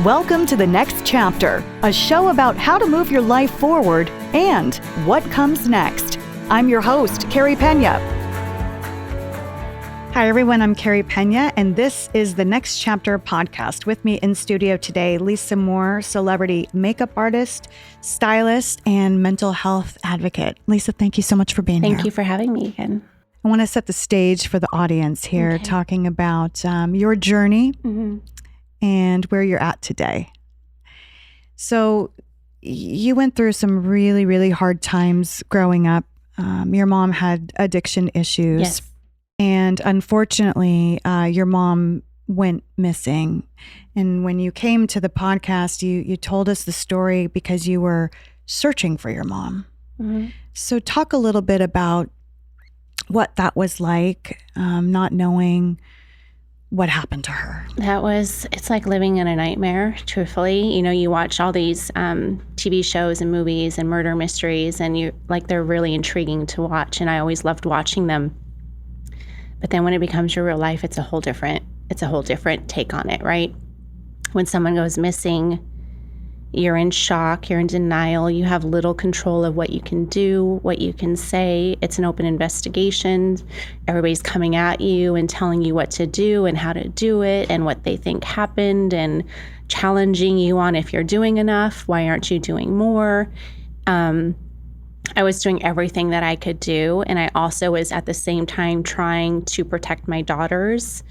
Welcome to The Next Chapter, a show about how to move your life forward and what comes next. I'm your host, Carey Pena. Hi, everyone. I'm Carey Pena, and this is The Next Chapter podcast. With me in studio today, Lisa Moore, celebrity makeup artist, stylist, and mental health advocate. Lisa, thank you so much for being here. Thank you for having me again. I want to set the stage for the audience here, talking about your journey and where you're at today. So you went through some really, really hard times growing up. Your mom had addiction issues. Yes. And unfortunately, your mom went missing. And when you came to the podcast, you told us the story because you were searching for your mom. So talk a little bit about what that was like, not knowing what happened to her. It's like living in a nightmare, truthfully. You know, you watch all these TV shows and movies and murder mysteries, and they're really intriguing to watch. And I always loved watching them. But then when it becomes your real life, it's a whole different take on it, right? When someone goes missing, you're in shock, you're in denial, you have little control of what you can do, what you can say. It's an open investigation. Everybody's coming at you and telling you what to do and how to do it and what they think happened and challenging you on if you're doing enough, why aren't you doing more? I was doing everything that I could do, and I also was at the same time trying to protect my daughters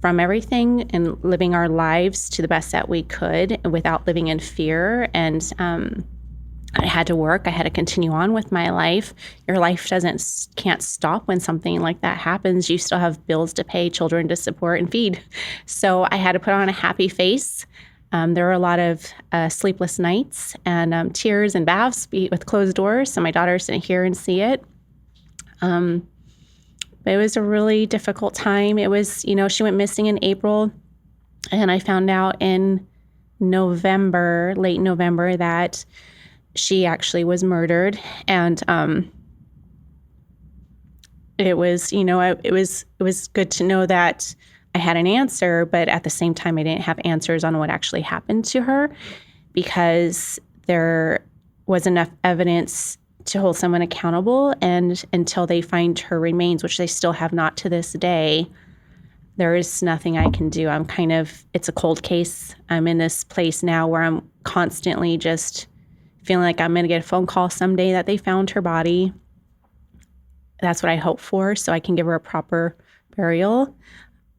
from everything and living our lives to the best that we could without living in fear. And I had to work. I had to continue on with my life. Your life can't stop when something like that happens. You still have bills to pay, children to support and feed. So I had to put on a happy face. There were a lot of sleepless nights and tears and baths with closed doors, so my daughters didn't hear and see it. But it was a really difficult time. It was, she went missing in April, and I found out in late November, that she actually was murdered. And it was good to know that I had an answer, but at the same time, I didn't have answers on what actually happened to her, because there was enough evidence to hold someone accountable. And until they find her remains, which they still have not to this day, there is nothing I can do. It's a cold case. I'm in this place now where I'm constantly just feeling like I'm going to get a phone call someday that they found her body. That's what I hope for, so I can give her a proper burial.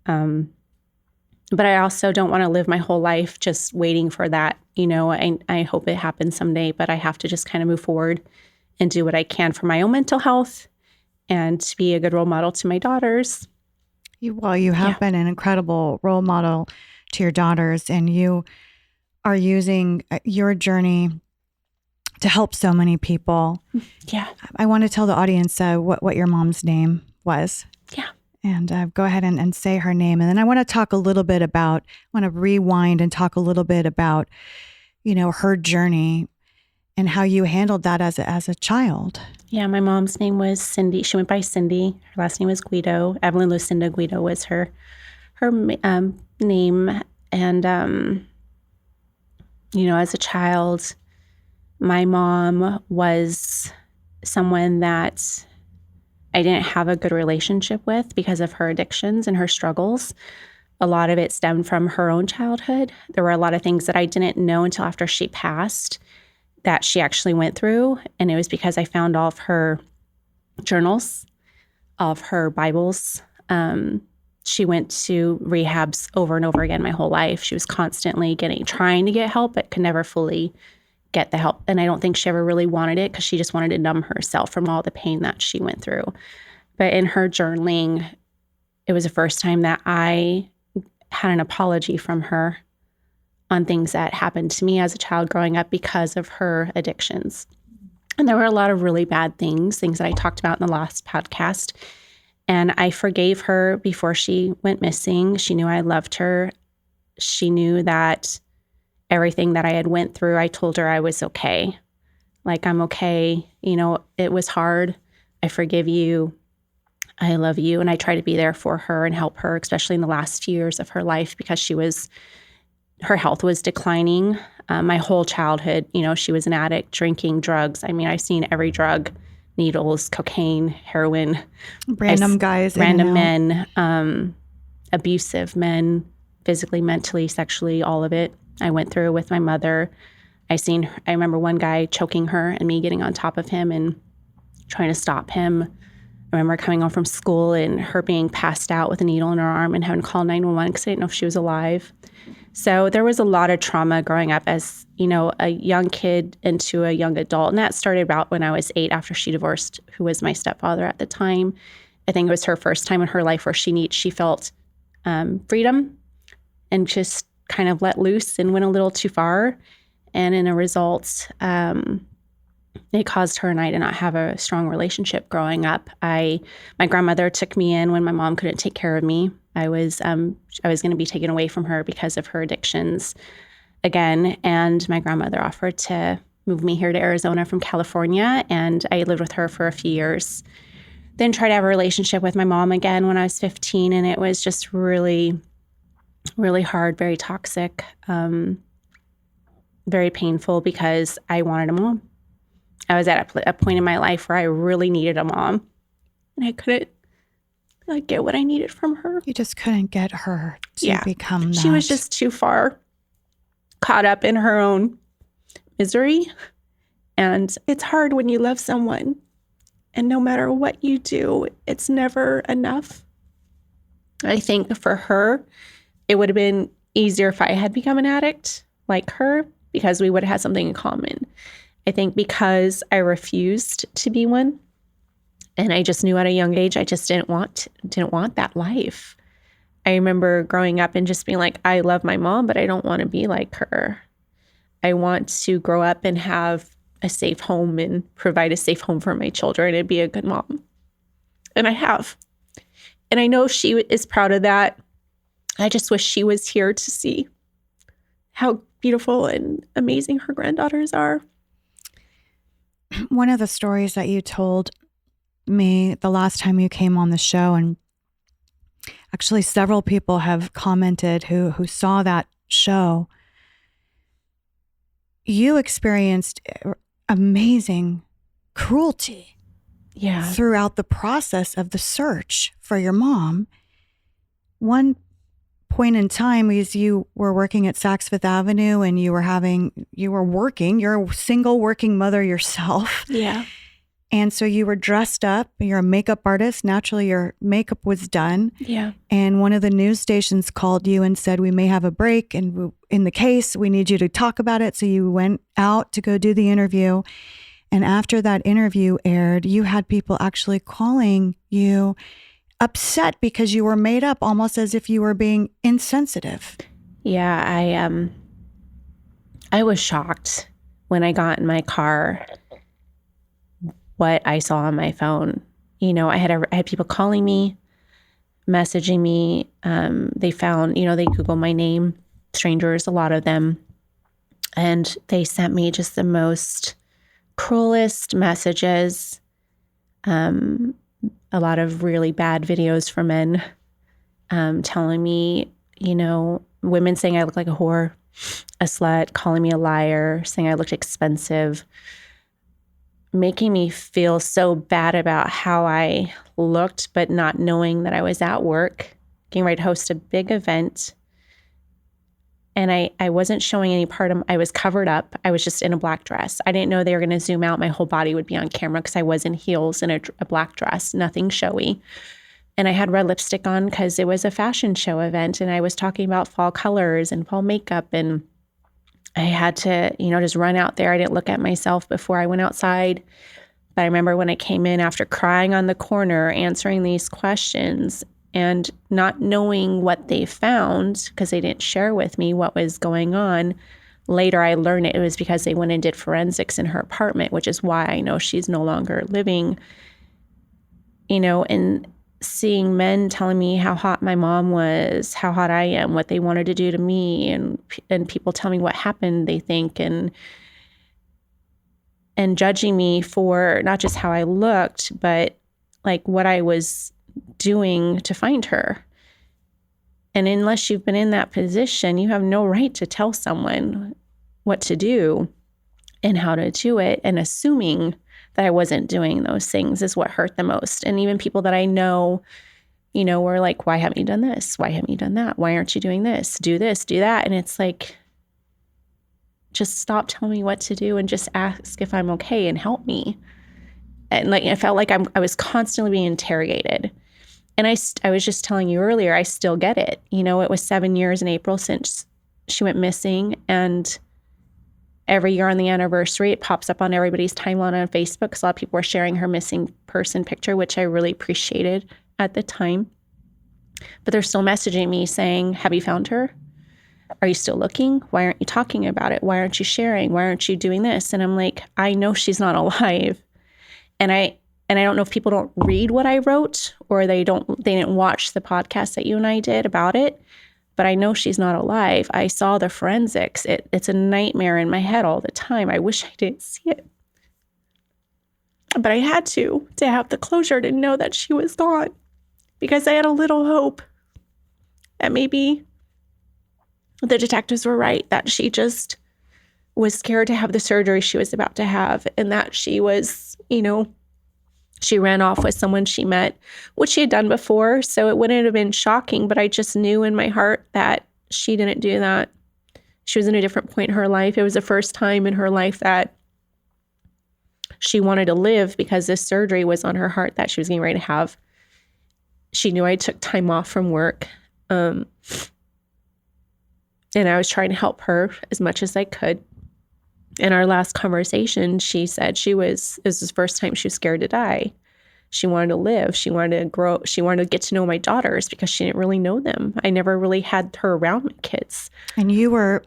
But I also don't want to live my whole life just waiting for that. I hope it happens someday, but I have to just kind of move forward and do what I can for my own mental health and to be a good role model to my daughters. You have been an incredible role model to your daughters, and you are using your journey to help so many people. Yeah. I want to tell the audience what your mom's name was. Yeah. And go ahead and say her name. And then I want to rewind and talk a little bit about, her journey and how you handled that as a child. Yeah, my mom's name was Cindy. She went by Cindy. Her last name was Guido. Evelyn Lucinda Guido was her name. And, as a child, my mom was someone that I didn't have a good relationship with because of her addictions and her struggles. A lot of it stemmed from her own childhood. There were a lot of things that I didn't know until after she passed that she actually went through. And it was because I found all of her journals, all of her Bibles. She went to rehabs over and over again my whole life. She was constantly trying to get help, but could never fully get the help. And I don't think she ever really wanted it, because she just wanted to numb herself from all the pain that she went through. But in her journaling, it was the first time that I had an apology from her on things that happened to me as a child growing up because of her addictions. And there were a lot of really bad things that I talked about in the last podcast. And I forgave her before she went missing. She knew I loved her. She knew that everything that I had went through, I told her I was okay. I'm okay. It was hard. I forgive you. I love you. And I try to be there for her and help her, especially in the last few years of her life, because she was her health was declining. My whole childhood, she was an addict, drinking drugs. I mean, I've seen every drug, needles, cocaine, heroin. Random guys, random men, abusive men, physically, mentally, sexually, all of it. I went through with my mother. I remember one guy choking her and me getting on top of him and trying to stop him. I remember coming home from school and her being passed out with a needle in her arm and having to call 911 because I didn't know if she was alive. So there was a lot of trauma growing up as, a young kid into a young adult. And that started about when I was 8 after she divorced, who was my stepfather at the time. I think it was her first time in her life where she felt freedom and just kind of let loose and went a little too far. And in a result, it caused her and I to not have a strong relationship growing up. My grandmother took me in when my mom couldn't take care of me. I was going to be taken away from her because of her addictions again. And my grandmother offered to move me here to Arizona from California. And I lived with her for a few years. Then tried to have a relationship with my mom again when I was 15. And it was just really, really hard, very toxic, very painful because I wanted a mom. I was at a point in my life where I really needed a mom. And I couldn't get what I needed from her. You just couldn't get her to become that. She was just too far caught up in her own misery. And it's hard when you love someone. And no matter what you do, it's never enough. I think for her, it would have been easier if I had become an addict like her because we would have had something in common. I think because I refused to be one, and I just knew at a young age I just didn't want that life. I remember growing up and just being like, I love my mom, but I don't want to be like her. I want to grow up and have a safe home and provide a safe home for my children and be a good mom. And I have. And I know she is proud of that. I just wish she was here to see how beautiful and amazing her granddaughters are. One of the stories that you told me the last time you came on the show, and actually several people have commented who saw that show, you experienced amazing cruelty throughout the process of the search for your mom. One point in time is you were working at Saks Fifth Avenue and you're a single working mother yourself. Yeah. And so you were dressed up, you're a makeup artist. Naturally, your makeup was done. Yeah. And one of the news stations called you and said, we may have a break. And in the case, we need you to talk about it. So you went out to go do the interview. And after that interview aired, you had people actually calling you upset because you were made up, almost as if you were being insensitive. Yeah, I was shocked when I got in my car what I saw on my phone. I had people calling me, messaging me. They found, they Google my name, strangers, a lot of them. And they sent me just the most cruelest messages. A lot of really bad videos from men telling me, women saying I look like a whore, a slut, calling me a liar, saying I looked expensive, making me feel so bad about how I looked, but not knowing that I was at work, getting ready to host a big event. And I wasn't showing any part of, I was covered up. I was just in a black dress. I didn't know they were going to zoom out. My whole body would be on camera because I was in heels and a black dress, nothing showy. And I had red lipstick on because it was a fashion show event. And I was talking about fall colors and fall makeup. And I had to, just run out there. I didn't look at myself before I went outside. But I remember when I came in after crying on the corner, answering these questions and not knowing what they found because they didn't share with me what was going on. Later, I learned it was because they went and did forensics in her apartment, which is why I know she's no longer living, and seeing men telling me how hot my mom was, how hot I am, what they wanted to do to me, and people tell me what happened, they think, and judging me for not just how I looked, but like what I was doing to find her. And unless you've been in that position, you have no right to tell someone what to do and how to do it. And assuming that I wasn't doing those things is what hurt the most. And even people that I know, were like, why haven't you done this? Why haven't you done that? Why aren't you doing this? Do this, do that. And it's like, just stop telling me what to do and just ask if I'm okay and help me. And like, I felt like I was constantly being interrogated. And I was just telling you earlier, I still get it. It was 7 years in April since she went missing. And every year on the anniversary, it pops up on everybody's timeline on Facebook because a lot of people were sharing her missing person picture, which I really appreciated at the time. But they're still messaging me saying, have you found her? Are you still looking? Why aren't you talking about it? Why aren't you sharing? Why aren't you doing this? And I'm like, I know she's not alive. And I don't know if people don't read what I wrote or they didn't watch the podcast that you and I did about it, but I know she's not alive. I saw the forensics. It's a nightmare in my head all the time. I wish I didn't see it. But I had to have the closure to know that she was gone because I had a little hope that maybe the detectives were right, that she just was scared to have the surgery she was about to have and that she was, she ran off with someone she met, which she had done before. So it wouldn't have been shocking, but I just knew in my heart that she didn't do that. She was in a different point in her life. It was the first time in her life that she wanted to live because this surgery was on her heart that she was getting ready to have. She knew I took time off from work. And I was trying to help her as much as I could. In our last conversation, she said it was the first time she was scared to die. She wanted to live. She wanted to grow. She wanted to get to know my daughters because she didn't really know them. I never really had her around my kids. And you were,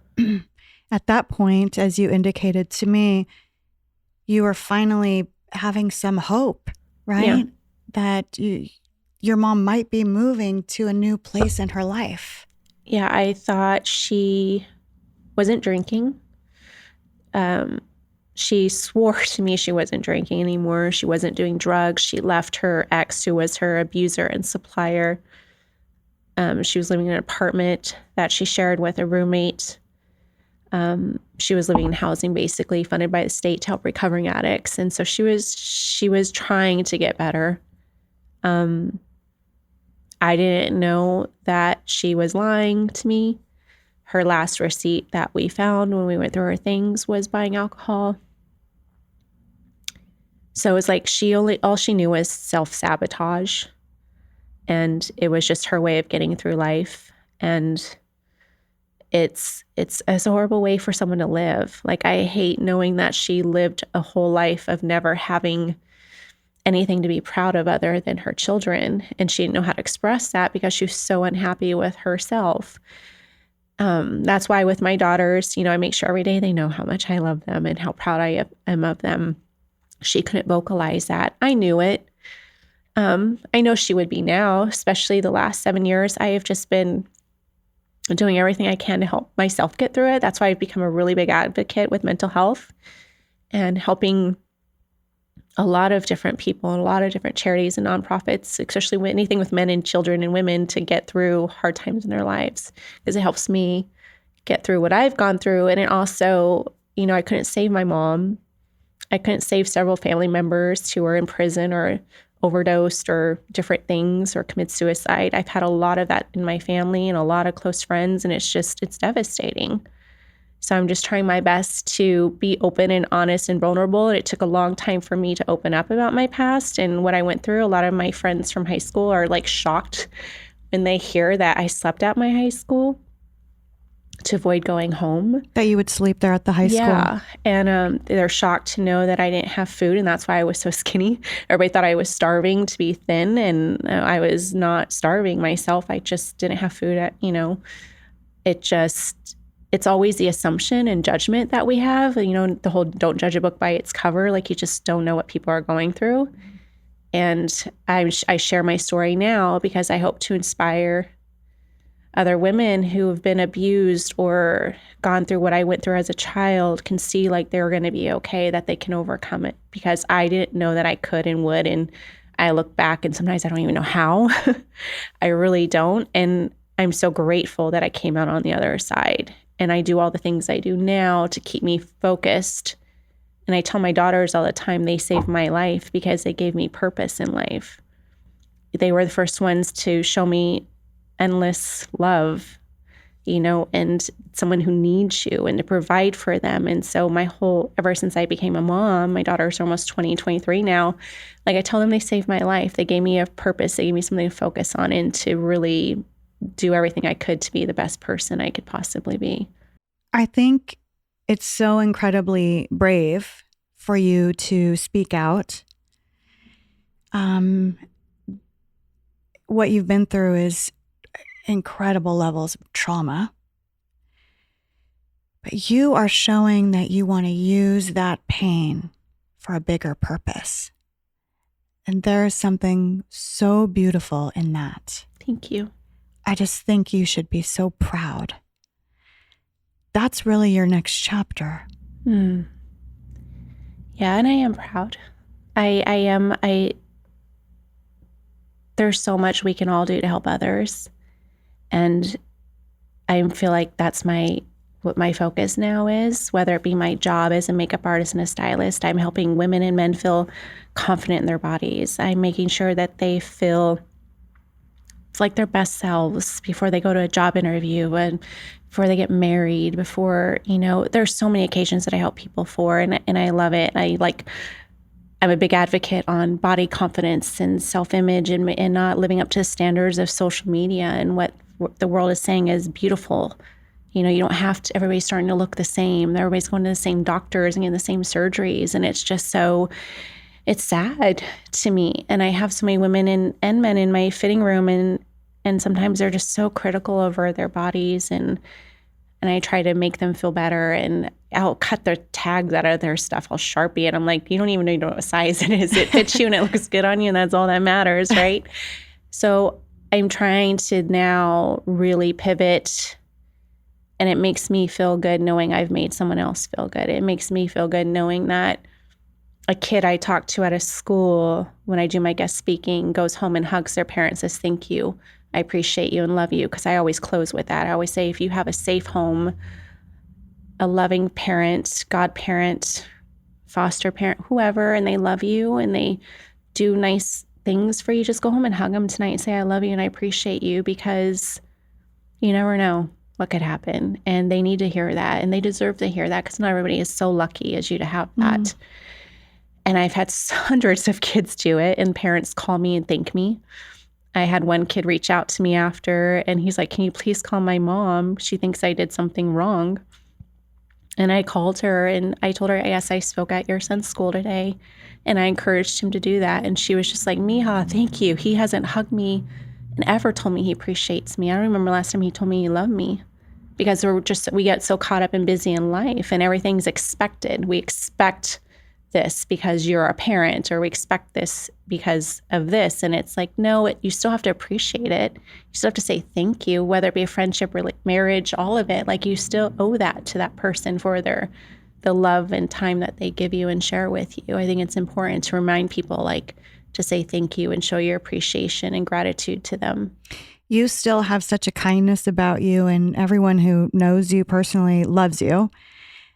at that point, as you indicated to me, you were finally having some hope, right? Yeah. That your mom might be moving to a new place in her life. Yeah, I thought she wasn't drinking. She swore to me she wasn't drinking anymore. She wasn't doing drugs. She left her ex, who was her abuser and supplier. She was living in an apartment that she shared with a roommate. She was living in housing basically funded by the state to help recovering addicts. And so she was trying to get better. I didn't know that she was lying to me. Her last receipt that we found when we went through her things was buying alcohol. So it was like all she knew was self-sabotage. And it was just her way of getting through life. And it's a horrible way for someone to live. Like, I hate knowing that she lived a whole life of never having anything to be proud of other than her children. And she didn't know how to express that because she was so unhappy with herself. That's why with my daughters, I make sure every day they know how much I love them and how proud I am of them. She couldn't vocalize that. I knew it. I know she would be now, especially the last 7 years. I have just been doing everything I can to help myself get through it. That's why I've become a really big advocate with mental health and helping a lot of different people and a lot of different charities and nonprofits, especially with anything with men and children and women, to get through hard times in their lives, because it helps me get through what I've gone through. And it also, I couldn't save my mom. I couldn't save several family members who were in prison or overdosed or different things or commit suicide. I've had a lot of that in my family and a lot of close friends, and it's devastating. So I'm just trying my best to be open and honest and vulnerable. And it took a long time for me to open up about my past and what I went through. A lot of my friends from high school are like shocked when they hear that I slept at my high school to avoid going home. That you would sleep there at the high school. Yeah. And they're shocked to know that I didn't have food, and that's why I was so skinny. Everybody thought I was starving to be thin, and I was not starving myself. I just didn't have food. It's always the assumption and judgment that we have, the whole don't judge a book by its cover. Like, you just don't know what people are going through. And I share my story now because I hope to inspire other women who have been abused or gone through what I went through as a child can see like they're going to be okay, that they can overcome it, because I didn't know that I could and would. And I look back and sometimes I don't even know how. I really don't. And I'm so grateful that I came out on the other side. And I do all the things I do now to keep me focused. And I tell my daughters all the time, they saved my life because they gave me purpose in life. They were the first ones to show me endless love, and someone who needs you and to provide for them. And so ever since I became a mom, my daughters are almost 20, 23 now, like I tell them they saved my life. They gave me a purpose. They gave me something to focus on and to really do everything I could to be the best person I could possibly be. I think it's so incredibly brave for you to speak out. What you've been through is incredible levels of trauma. But you are showing that you want to use that pain for a bigger purpose. And there is something so beautiful in that. Thank you. I just think you should be so proud. That's really your next chapter. Yeah, and I am proud. I am. There's so much we can all do to help others. And I feel like that's what my focus now is, whether it be my job as a makeup artist and a stylist. I'm helping women and men feel confident in their bodies. I'm making sure that they feel like their best selves before they go to a job interview and before they get married, there's so many occasions that I help people for, and I love it. I'm a big advocate on body confidence and self-image and not living up to the standards of social media and what the world is saying is beautiful. You don't have to, everybody's starting to look the same. Everybody's going to the same doctors and getting the same surgeries. And it's just it's sad to me. And I have so many women and men in my fitting room and sometimes they're just so critical over their bodies and I try to make them feel better and I'll cut their tags out of their stuff. I'll Sharpie it. I'm like, you don't even know what size it is. It fits you and it looks good on you and that's all that matters, right? So I'm trying to now really pivot, and it makes me feel good knowing I've made someone else feel good. It makes me feel good knowing that a kid I talk to at a school when I do my guest speaking goes home and hugs their parents, says, thank you, I appreciate you and love you. Because I always close with that. I always say, if you have a safe home, a loving parent, godparent, foster parent, whoever, and they love you and they do nice things for you, just go home and hug them tonight and say, I love you and I appreciate you, because you never know what could happen. And they need to hear that, and they deserve to hear that, because not everybody is so lucky as you to have that. And I've had hundreds of kids do it, and parents call me and thank me. I had one kid reach out to me after, and he's like, can you please call my mom? She thinks I did something wrong. And I called her and I told her, yes, I spoke at your son's school today. And I encouraged him to do that. And she was just like, Mija, thank you. He hasn't hugged me and ever told me he appreciates me. I don't remember last time he told me he loved me, because we get so caught up and busy in life and everything's expected. We expect this because you're a parent, or we expect this because of this. And it's like, no, you still have to appreciate it. You still have to say thank you, whether it be a friendship or marriage, all of it. Like, you still owe that to that person for the love and time that they give you and share with you. I think it's important to remind people to say thank you and show your appreciation and gratitude to them. You still have such a kindness about you, and everyone who knows you personally loves you.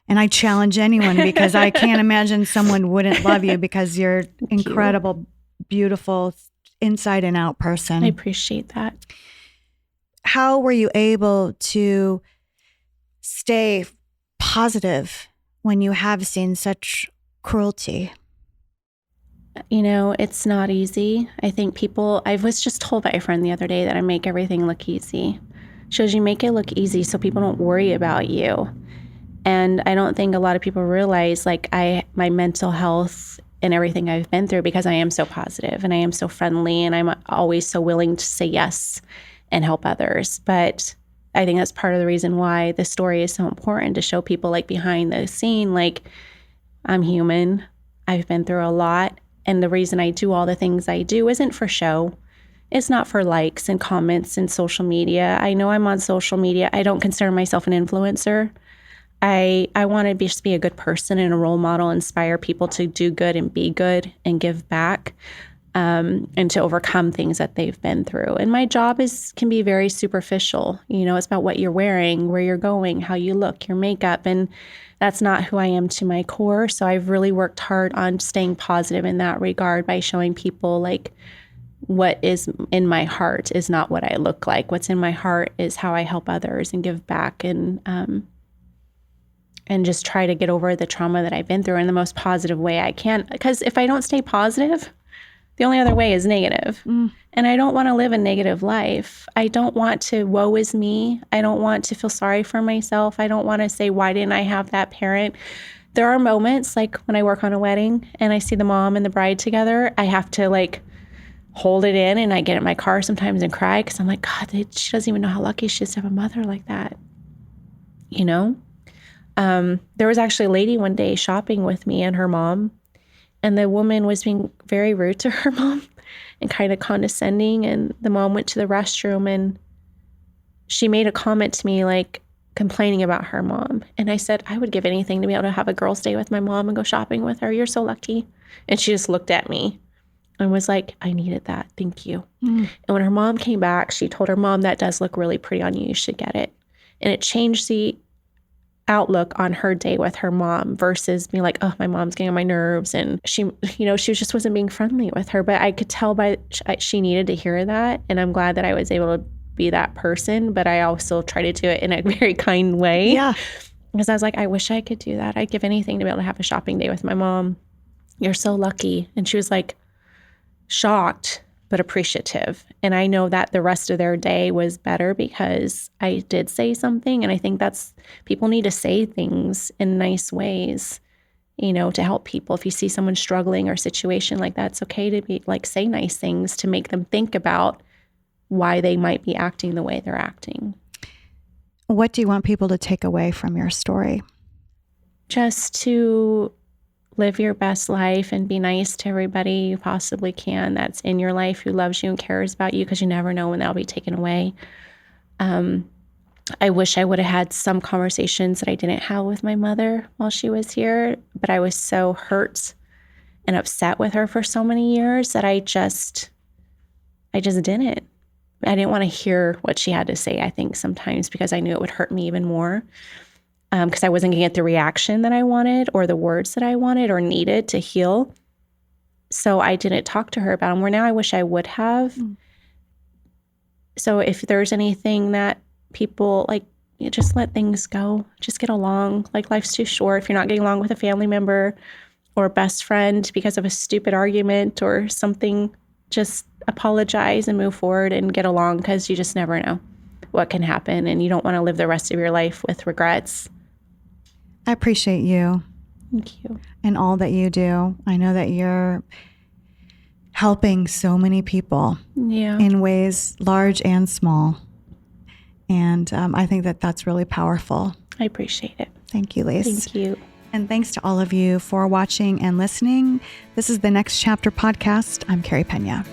And I challenge anyone, because I can't imagine someone wouldn't love you, because you're incredible, beautiful, inside and out person. I appreciate that. How were you able to stay positive when you have seen such cruelty? It's not easy. I think I was just told by a friend the other day that I make everything look easy. She goes, you make it look easy so people don't worry about you. And I don't think a lot of people realize my mental health and everything I've been through, because I am so positive and I am so friendly and I'm always so willing to say yes and help others. But I think that's part of the reason why the story is so important, to show people behind the scene, I'm human. I've been through a lot. And the reason I do all the things I do isn't for show. It's not for likes and comments and social media. I know I'm on social media. I don't consider myself an influencer. I want to just be a good person and a role model, inspire people to do good and be good and give back. and to overcome things that they've been through. And my job can be very superficial. It's about what you're wearing, where you're going, how you look, your makeup. And that's not who I am to my core. So I've really worked hard on staying positive in that regard by showing people like what is in my heart is not what I look like. What's in my heart is how I help others and give back and just try to get over the trauma that I've been through in the most positive way I can. Because if I don't stay positive, the only other way is negative. And I don't want to live a negative life. I don't want to woe is me. I don't want to feel sorry for myself. I don't want to say, why didn't I have that parent? There are moments like when I work on a wedding and I see the mom and the bride together, I have to like hold it in, and I get in my car sometimes and cry because I'm like, God, she doesn't even know how lucky she is to have a mother like that. There was actually a lady one day shopping with me and her mom, and the woman was being very rude to her mom and kind of condescending. And the mom went to the restroom and she made a comment to me like complaining about her mom. And I said, I would give anything to be able to have a girls' day with my mom and go shopping with her. You're so lucky. And she just looked at me and was like, I needed that. Thank you. And when her mom came back, she told her mom, that does look really pretty on you. You should get it. And it changed the outlook on her day with her mom versus being like, oh, my mom's getting on my nerves. And she just wasn't being friendly with her. But I could tell she needed to hear that. And I'm glad that I was able to be that person. But I also try to do it in a very kind way. Yeah. Because I was like, I wish I could do that. I'd give anything to be able to have a shopping day with my mom. You're so lucky. And she was like shocked, but appreciative. And I know that the rest of their day was better because I did say something. And I think people need to say things in nice ways, to help people. If you see someone struggling or a situation like that, it's okay to be like, say nice things to make them think about why they might be acting the way they're acting. What do you want people to take away from your story? Just to live your best life and be nice to everybody you possibly can that's in your life who loves you and cares about you, because you never know when that'll be taken away. I wish I would have had some conversations that I didn't have with my mother while she was here, but I was so hurt and upset with her for so many years that I just didn't. I didn't want to hear what she had to say, I think, sometimes, because I knew it would hurt me even more. Because I wasn't going to get the reaction that I wanted or the words that I wanted or needed to heal. So I didn't talk to her about them, where now I wish I would have. So if there's anything that people like, just let things go. Just get along. Like, life's too short. If you're not getting along with a family member or a best friend because of a stupid argument or something, just apologize and move forward and get along, because you just never know what can happen. And you don't want to live the rest of your life with regrets. I appreciate you. Thank you. And all that you do. I know that you're helping so many people in ways large and small. And I think that that's really powerful. I appreciate it. Thank you, Lise. Thank you. And thanks to all of you for watching and listening. This is the Next Chapter podcast. I'm Carey Pena.